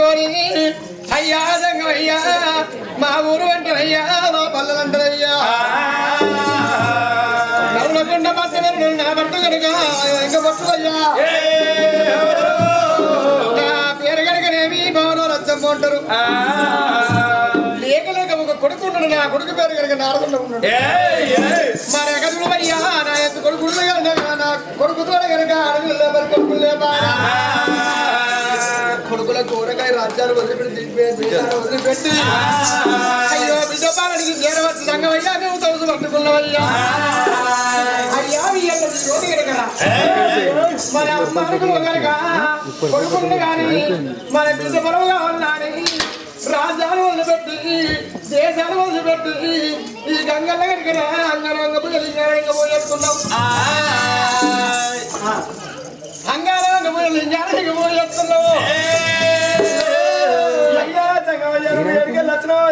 పట్టుకొని అయ్యా సంగమయ్యా మా ఊరు అంటారయ్యా మా పల్లెలు అంటారయ్యా కరుణకుండ పట్టు నా పట్టు కనుక ఇంకా పట్టుదయ్యా నా పేరు కనుకనేమి భవనం రచ్చమ్మ అంటారు లేక లేక ఒక కొడుకు ఉన్నాడు నా కొడుకు పేరు కనుక నారదుండ ఉన్నాడు మరి ఎగదులు అయ్యా నా ఎంత కొడుకు నా కొడుకుతో కనుక అడుగులు లేబర్ కొడుకులు లేబా కొడుకుల కూరగాయ రాజ్యాలు వదిలిపెట్టి వదిలిపెట్టి అయ్యో బిడ్డపాలనికి చేరవచ్చు సంగమయ్యా నువ్వు తోసు పట్టుకున్నావయ్యా అయ్యా మన అమ్మానుకులు కనుక కొడుకులు కానీ మన బిడ్డ పొరవుగా ఉన్నాని రాజ్యాలు వదిలిపెట్టి దేశాలు వదిలిపెట్టి ఈ గంగల్ల కనుక అంగరంగ పోయేస్తున్నాం అంగారంగ పోయేస్తున్నావు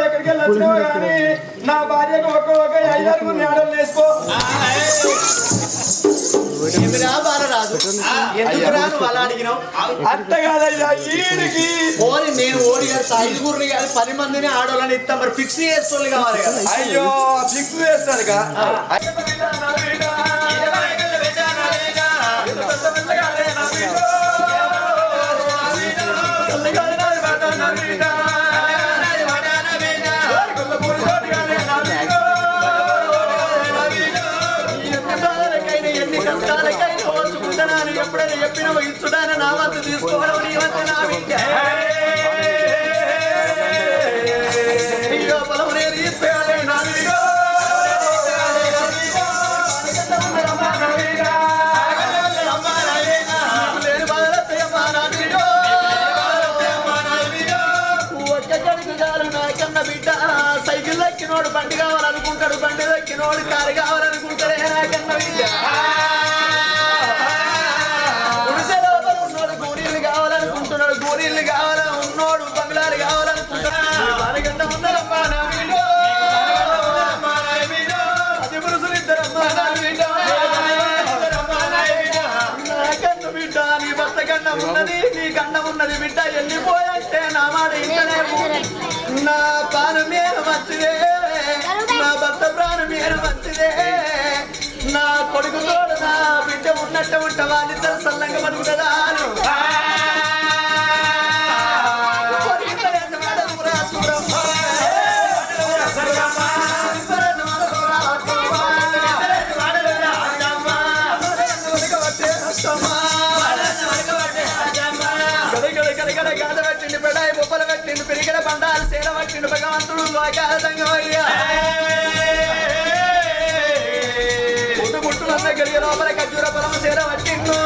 ఎక్కడికి వచ్చినావు కానీ నా భార్యకు ఒక్క 5 ఆడలు వేసుకో ఎందుకు రాను అలా అడిగినావు అట్ట కాదయ్యా ఈడికి ఓరి నేను ఓడి 5గురిని కాదు 10 మందిని ఆడవాళ్ళని ఇస్తాం మరి ఫిక్స్ చేస్తోళ్ళు కావాలి కదా అయ్యో ఫిక్స్ చేస్తారు ఎప్పుడైనా చెప్పిన ఇచ్చుడాన నా వంతు తీసుకోవడం నీ వంతు నా బిడ్డ పొలం నేను ఇస్తాను నా బిడ్డ లేని బాధలత్తయ్యమ్మా నా బిడ్డ ఒక్క కడుగు చాలు నా కన్న బిడ్డ సైకిల్ ఎక్కినోడు బండి కావాలనుకుంటాడు బండి ఎక్కినోడు కారు కావాలనుకుంటాడే నా కన్న బిడ్డ గోరీలు కావాలా ఉన్నోడు బంగ్లాలు కావాలనుకుంటున్నాడు వారికంటే ఉన్నారమ్మా నా వీడు అది పురుషులు ఇద్దరమ్మా నా వీడు నా కన్ను బిడ్డ నీ భర్త కన్నం ఉన్నది నీ కన్నం ఉన్నది బిడ్డ వెళ్ళిపోయంటే నా మాట ఇంటనేమో నా ప్రాణం మీద మంచిదే నా భర్త ప్రాణం మీద మంచిదే నా కొడుకు తోడు నా బిడ్డ ఉన్నట్టు ఉంట వాళ్ళిద్దరు సల్లంగా పడుకుంటుందా పెరిగిన బండాలు సేన పట్టిండు భగవంతుడు సంగమయ్యా గుట్టు గుట్టులన్న గడియ లోపల ఖర్జూర పొలం సేన పట్టిండు